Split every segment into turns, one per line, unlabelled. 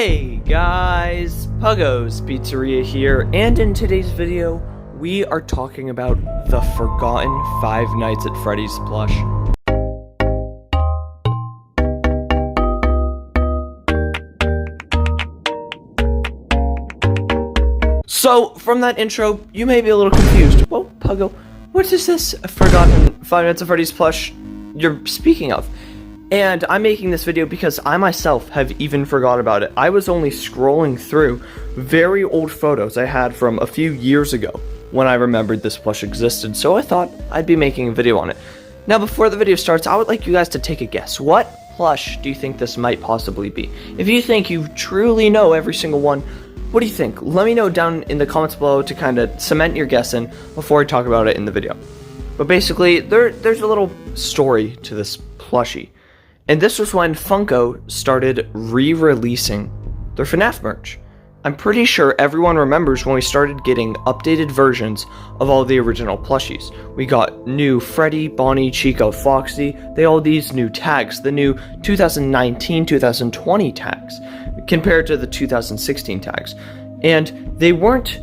Hey guys, Puggo's Pizzeria here, and in today's video, we are talking about the forgotten Five Nights at Freddy's plush. So, from that intro, you may be a little confused. Well, Puggo, what is this forgotten Five Nights at Freddy's plush you're speaking of? And I'm making this video because I myself have even forgot about it. I was only scrolling through very old photos I had from a few years ago when I remembered this plush existed, so I thought I'd be making a video on it. Now, before the video starts, I would like you guys to take a guess. What plush do you think this might possibly be? If you think you truly know every single one, what do you think? Let me know down in the comments below to kind of cement your guess in before I talk about it in the video. But basically, there's a little story to this plushie. And this was when Funko started re-releasing their Fnaf merch. I'm pretty sure everyone remembers when we started getting updated versions of all the original plushies. We got new Freddy, Bonnie, Chica, Foxy. They all these new tags, the new 2019-2020 tags, compared to the 2016 tags. And they weren't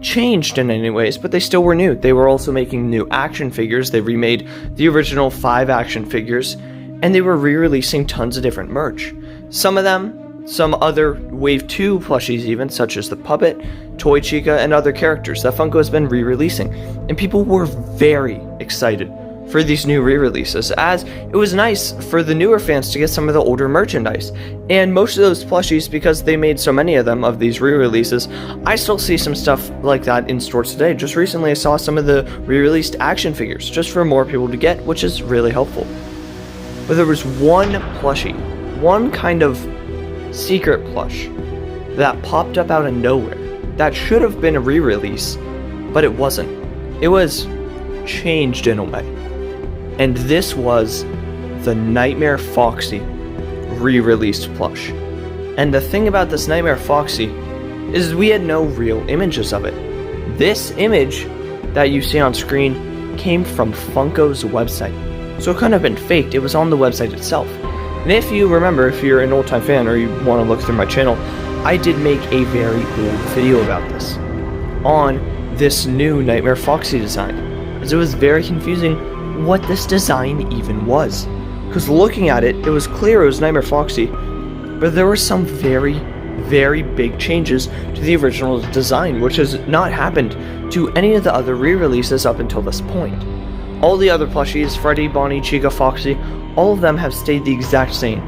changed in any ways, but they still were new. They were also making new action figures. They remade the original 5 action figures. And they were re-releasing tons of different merch. Some of them, some other Wave 2 plushies even, such as the Puppet, Toy Chica, and other characters that Funko has been re-releasing. And people were very excited for these new re-releases, as it was nice for the newer fans to get some of the older merchandise. And most of those plushies, because they made so many of them of these re-releases, I still see some stuff like that in stores today. Just recently I saw some of the re-released action figures, just for more people to get, which is really helpful. But there was one plushie, one kind of secret plush that popped up out of nowhere that should have been a re-release, but it wasn't. It was changed in a way. And this was the Nightmare Foxy re-released plush. And the thing about this Nightmare Foxy is we had no real images of it. This image that you see on screen came from Funko's website. So it couldn't have been faked, it was on the website itself. And if you remember, if you're an old time fan or you want to look through my channel, I did make a very old video about this on this new Nightmare Foxy design, as it was very confusing what this design even was. Because looking at it, it was clear it was Nightmare Foxy, but there were some very, very big changes to the original design, which has not happened to any of the other re-releases up until this point. All the other plushies, Freddy, Bonnie, Chica, Foxy, all of them have stayed the exact same.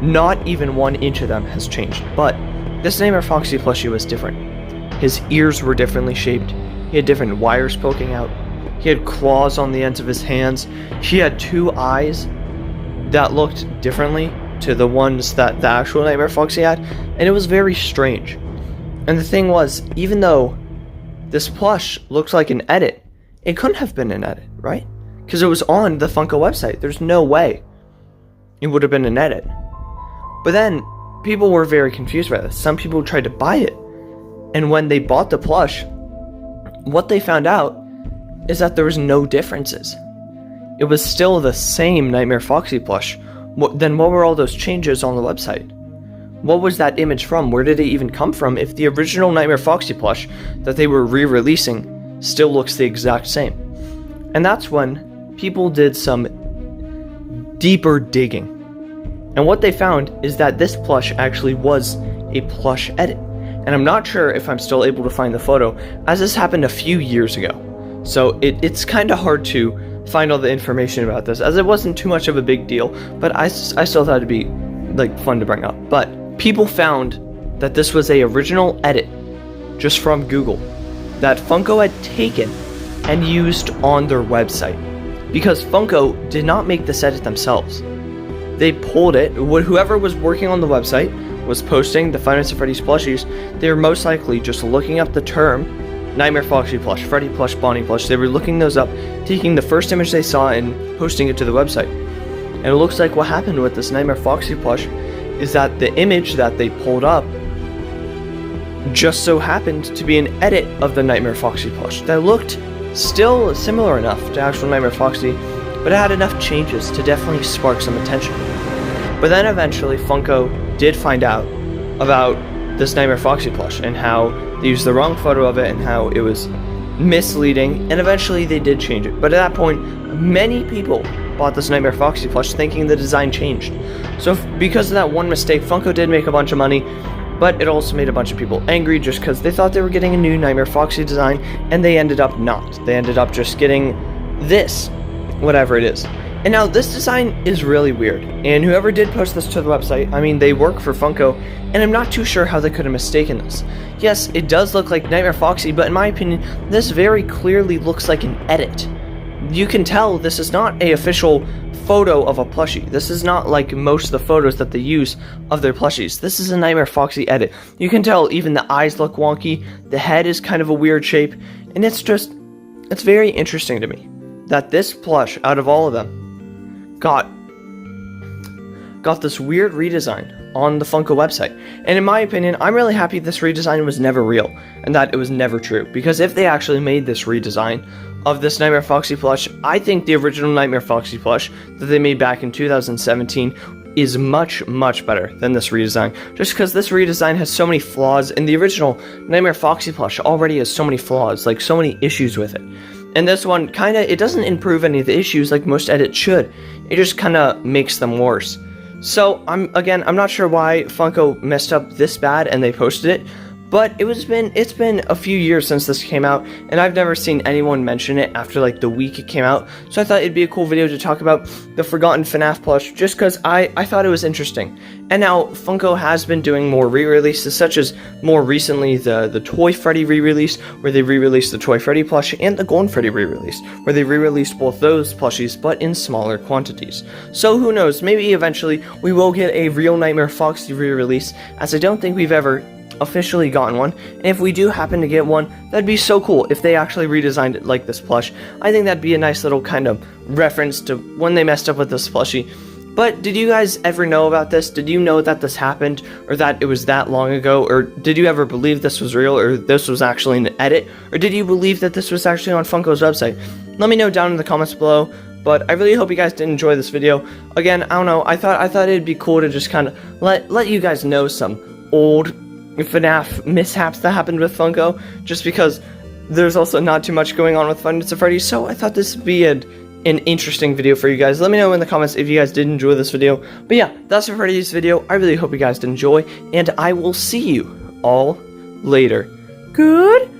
Not even 1 inch of them has changed. But this Nightmare Foxy plushie was different. His ears were differently shaped. He had different wires poking out. He had claws on the ends of his hands. He had 2 eyes that looked differently to the ones that the actual Nightmare Foxy had. And it was very strange. And the thing was, even though this plush looked like an edit, it couldn't have been an edit, right? Because it was on the Funko website. There's no way it would have been an edit. But then, people were very confused by this. Some people tried to buy it. And when they bought the plush, what they found out is that there was no differences. It was still the same Nightmare Foxy plush. Then what were all those changes on the website? What was that image from? Where did it even come from if the original Nightmare Foxy plush that they were re-releasing still looks the exact same? And that's when people did some deeper digging. And what they found is that this plush actually was a plush edit. And I'm not sure if I'm still able to find the photo, as this happened a few years ago. So it's kind of hard to find all the information about this, as it wasn't too much of a big deal, but I still thought it'd be like fun to bring up. But people found that this was a original edit just from Google that Funko had taken and used on their website, because Funko did not make this edit themselves. They pulled it. Whoever was working on the website was posting the Five Nights at Freddy's plushies. They were most likely just looking up the term Nightmare Foxy plush, Freddy plush, Bonnie plush. They were looking those up, taking the first image they saw and posting it to the website. And it looks like what happened with this Nightmare Foxy plush is that the image that they pulled up just so happened to be an edit of the Nightmare Foxy plush that looked still similar enough to actual Nightmare Foxy, but it had enough changes to definitely spark some attention. But then eventually Funko did find out about this Nightmare Foxy plush and how they used the wrong photo of it and how it was misleading, and eventually they did change it. But at that point, many people bought this Nightmare Foxy plush thinking the design changed. So because of that one mistake, Funko did make a bunch of money, but it also made a bunch of people angry just because they thought they were getting a new Nightmare Foxy design, and they ended up not. They ended up just getting this, whatever it is. And now this design is really weird, and whoever did post this to the website, I mean, they work for Funko, and I'm not too sure how they could have mistaken this. Yes, it does look like Nightmare Foxy, but in my opinion, this very clearly looks like an edit. You can tell this is not an official photo of a plushie. This is not like most of the photos that they use of their plushies. This is a Nightmare Foxy edit. You can tell even the eyes look wonky, the head is kind of a weird shape, and it's very interesting to me that this plush, out of all of them, got this weird redesign on the Funko website. And in my opinion, I'm really happy this redesign was never real and that it was never true, because if they actually made this redesign of this Nightmare Foxy plush, I think the original Nightmare Foxy plush that they made back in 2017 is much, much better than this redesign, just because this redesign has so many flaws, and the original Nightmare Foxy plush already has so many flaws, like so many issues with it. And this one, it doesn't improve any of the issues like most edits should. It just kind of makes them worse. So, I'm not sure why Funko messed up this bad and they posted it, but it's been a few years since this came out, and I've never seen anyone mention it after like the week it came out. So I thought it'd be a cool video to talk about the forgotten Fnaf plush, just because I thought it was interesting. And now Funko has been doing more re-releases, such as more recently the Toy Freddy re-release, where they re-released the Toy Freddy plush, and the Golden Freddy re-release, where they re-released both those plushies, but in smaller quantities. So who knows, maybe eventually we will get a real Nightmare Foxy re-release, as I don't think we've ever officially gotten one, and if we do happen to get one, that'd be so cool if they actually redesigned it like this plush. I think that'd be a nice little kind of reference to when they messed up with this plushie. But did you guys ever know about this? Did you know that this happened, or that it was that long ago, or did you ever believe this was real, or this was actually an edit, or did you believe that this was actually on Funko's website? Let me know down in the comments below. But I really hope you guys did enjoy this video. Again, I don't know, I thought it'd be cool to just kind of let you guys know some old FNAF mishaps that happened with Funko, just because there's also not too much going on with Five Nights at Freddy's, so I thought this would be an interesting video for you guys. Let me know in the comments if you guys did enjoy this video. But yeah, that's it for today's video. I really hope you guys did enjoy, and I will see you all later. Good